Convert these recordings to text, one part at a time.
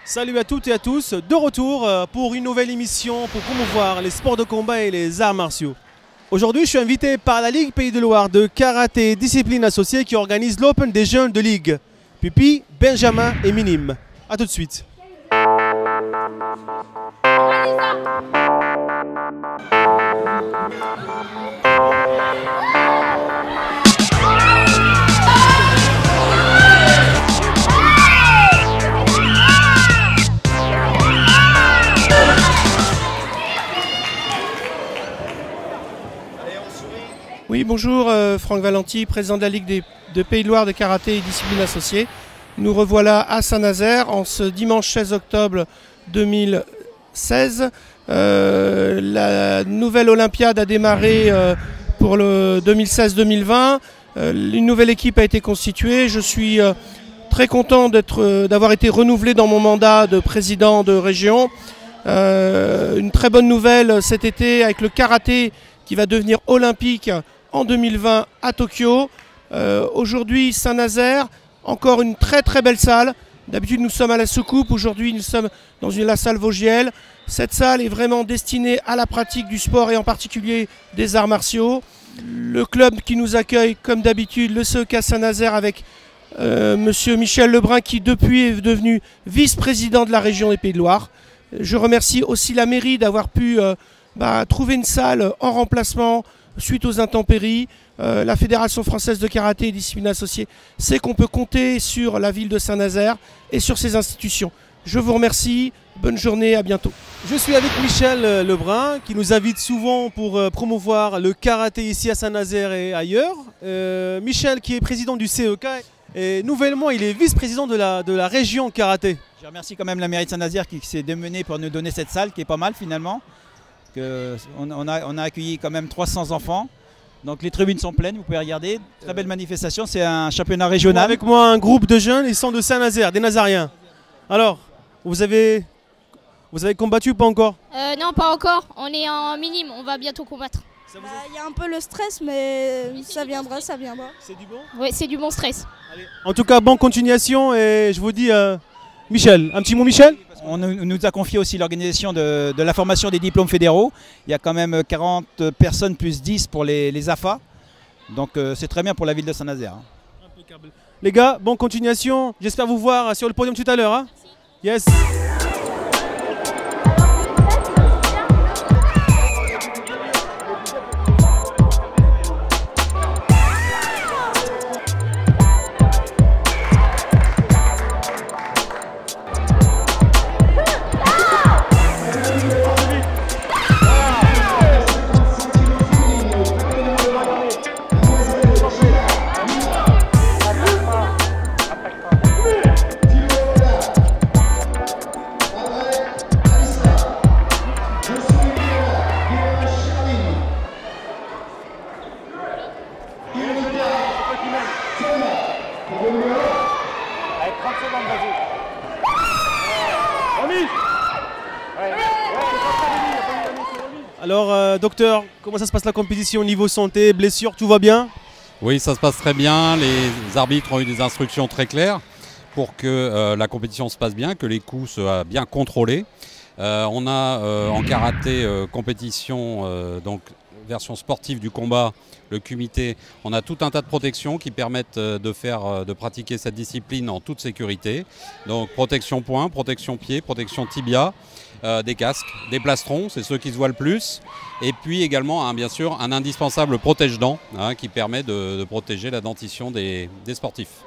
Salut à toutes et à tous, de retour pour une nouvelle émission pour promouvoir les sports de combat et les arts martiaux. Aujourd'hui, je suis invité par la Ligue Pays de Loire de karaté discipline associée qui organise l'Open des jeunes de Ligue. Pupi, Benjamin et Minime. A tout de suite. Oui, bonjour, Franck Valenti, président de la Ligue de Pays de Loire de karaté et discipline associée. Nous revoilà à Saint-Nazaire en ce dimanche 16 octobre 2016. La nouvelle Olympiade a démarré pour le 2016-2020. Une nouvelle équipe a été constituée. Je suis très content d'avoir été renouvelé dans mon mandat de président de région. Une très bonne nouvelle cet été avec le karaté qui va devenir olympique en 2020 à Tokyo. Aujourd'hui, Saint-Nazaire, encore une très très belle salle. D'habitude, nous sommes à la Soucoupe. Aujourd'hui, nous sommes dans la salle Vosgiel. Cette salle est vraiment destinée à la pratique du sport et en particulier des arts martiaux. Le club qui nous accueille, comme d'habitude, le CEK Saint-Nazaire avec monsieur Michel Lebrun qui depuis est devenu vice-président de la région des Pays de Loire. Je remercie aussi la mairie d'avoir pu trouver une salle en remplacement suite aux intempéries. La Fédération française de karaté et discipline associée sait qu'on peut compter sur la ville de Saint-Nazaire et sur ses institutions. Je vous remercie, bonne journée, à bientôt. Je suis avec Michel Lebrun qui nous invite souvent pour promouvoir le karaté ici à Saint-Nazaire et ailleurs. Michel qui est président du CEK et nouvellement il est vice-président de la région karaté. Je remercie quand même la mairie de Saint-Nazaire qui s'est démenée pour nous donner cette salle qui est pas mal finalement. On a accueilli quand même 300 enfants. Donc les tribunes sont pleines, vous pouvez regarder. Très belle manifestation, c'est un championnat régional. Avec moi un groupe de jeunes, ils sont de Saint-Nazaire, des Nazariens. Alors, vous avez combattu ou pas encore? Non, pas encore. On est en minime, on va bientôt combattre. Il y a un peu le stress, mais ça viendra, ça viendra. C'est du bon? Oui, c'est du bon stress. Allez. En tout cas, bonne continuation et je vous dis, Michel, un petit mot Michel? On nous a confié aussi l'organisation de la formation des diplômes fédéraux. Il y a quand même 40 personnes plus 10 pour les AFA. Donc c'est très bien pour la ville de Saint-Nazaire. Impeccable. Les gars, bonne continuation. J'espère vous voir sur le podium tout à l'heure. Hein. Yes. Alors, docteur, comment ça se passe la compétition au niveau santé, blessure, tout va bien? Oui, ça se passe très bien. Les arbitres ont eu des instructions très claires pour que la compétition se passe bien, que les coups soient bien contrôlés. On a en karaté compétition, donc version sportive du combat, le kumité, on a tout un tas de protections qui permettent de pratiquer cette discipline en toute sécurité. Donc protection poing, protection pied, protection tibia, des casques, des plastrons, c'est ceux qui se voient le plus. Et puis également, bien sûr, un indispensable protège-dents qui permet de protéger la dentition des sportifs.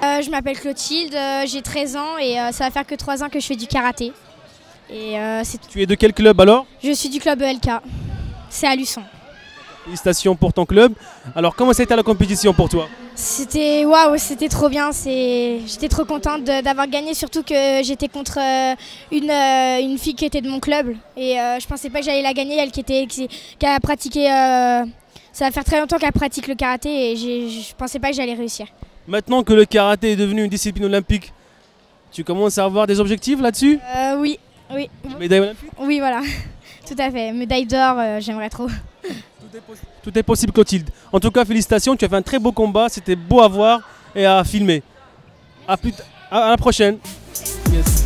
Je m'appelle Clotilde, j'ai 13 ans et ça va faire que 3 ans que je fais du karaté. Et, Tu es de quel club alors? Je suis du club ELK, c'est à Luçon. Félicitations pour ton club. Alors comment ça a été la compétition pour toi? C'était waouh, c'était trop bien. J'étais trop contente d'avoir gagné, surtout que j'étais contre une fille qui était de mon club. Et je pensais pas que j'allais la gagner, elle qui a pratiqué... ça va faire très longtemps qu'elle pratique le karaté et je pensais pas que j'allais réussir. Maintenant que le karaté est devenu une discipline olympique, tu commences à avoir des objectifs là-dessus? Oui. Médaille olympique? Oui, voilà. Tout à fait. Médaille d'or, j'aimerais trop. Tout est possible, Clotilde. En tout cas, félicitations, tu as fait un très beau combat, c'était beau à voir et à filmer. À la prochaine. Yes.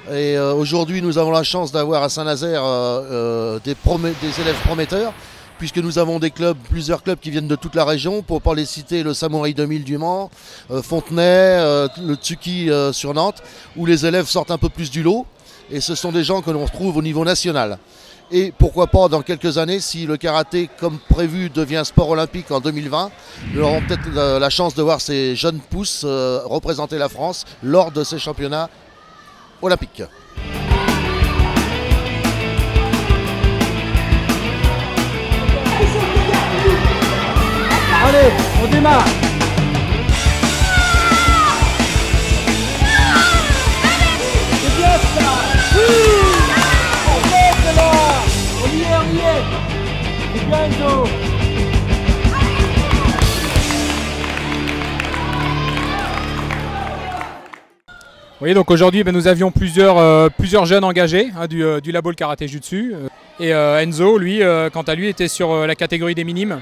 Et aujourd'hui, nous avons la chance d'avoir à Saint-Nazaire des élèves prometteurs, puisque nous avons plusieurs clubs qui viennent de toute la région. Pour ne pas les citer, le Samouraï 2000 du Mans, Fontenay, le Tsuki sur Nantes, où les élèves sortent un peu plus du lot. Et ce sont des gens que l'on retrouve au niveau national. Et pourquoi pas, dans quelques années, si le karaté, comme prévu, devient sport olympique en 2020, nous aurons peut-être la chance de voir ces jeunes pousses représenter la France lors de ces championnats olympique. Allez, on démarre. C'est bien ça. Oui. On est là. On y est. C'est bien Enzo. Oui, donc aujourd'hui nous avions plusieurs jeunes engagés du labo le karaté jutsu. Et Enzo, lui, quant à lui, était sur la catégorie des minimes.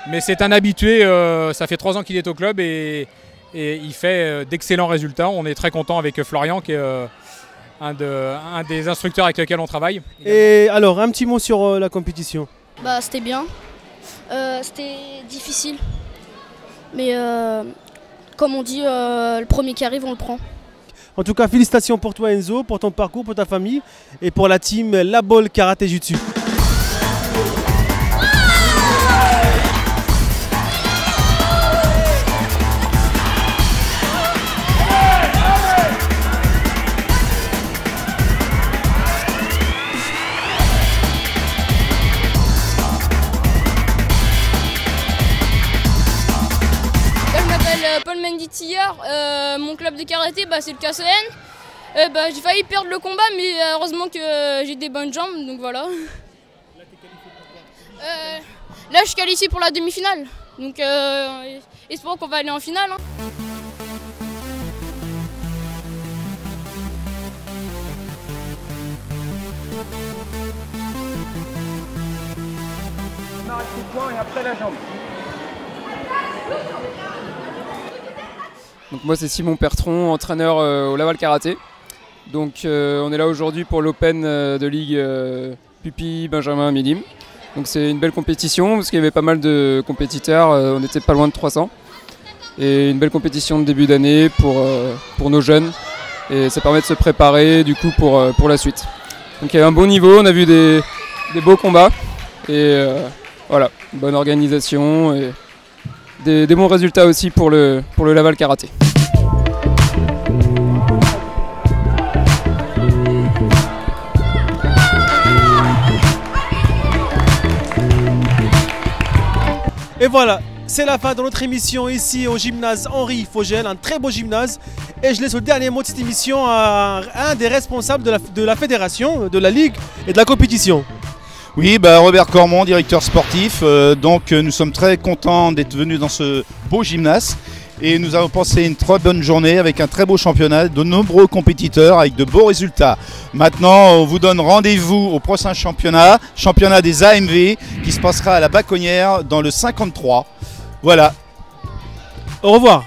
Mais c'est un habitué, ça fait 3 ans qu'il est au club et il fait d'excellents résultats. On est très content avec Florian qui est un des instructeurs avec lesquels on travaille. Et alors, un petit mot sur la compétition. Bah, c'était bien. C'était difficile. Mais comme on dit, le premier qui arrive, on le prend. En tout cas, félicitations pour toi Enzo, pour ton parcours, pour ta famille et pour la team Labo le Karaté Jutsu. Paul Menditillard, mon club de karaté c'est le KCN. J'ai failli perdre le combat mais heureusement que j'ai des bonnes jambes donc voilà. Là je suis qualifié pour la demi-finale donc espérons qu'on va aller en finale. On arrête le point et après la jambe. Donc moi c'est Simon Pertron, entraîneur au Laval Karaté. Donc on est là aujourd'hui pour l'Open de Ligue Pupi Benjamin Milim. Donc c'est une belle compétition parce qu'il y avait pas mal de compétiteurs, on était pas loin de 300. Et une belle compétition de début d'année pour nos jeunes. Et ça permet de se préparer du coup pour la suite. Donc il y a un bon niveau, on a vu des beaux combats. Et voilà, une bonne organisation. Et des bons résultats aussi pour le Laval Karaté. Et voilà, c'est la fin de notre émission ici au gymnase Henri Fogel, un très beau gymnase. Et je laisse le dernier mot de cette émission à un des responsables de la fédération, de la ligue et de la compétition. Oui, Robert Cormont, directeur sportif. Nous sommes très contents d'être venus dans ce beau gymnase. Et nous avons passé une très bonne journée avec un très beau championnat, de nombreux compétiteurs avec de beaux résultats. Maintenant, on vous donne rendez-vous au prochain championnat des AMV, qui se passera à la Baconnière dans le 53. Voilà. Au revoir.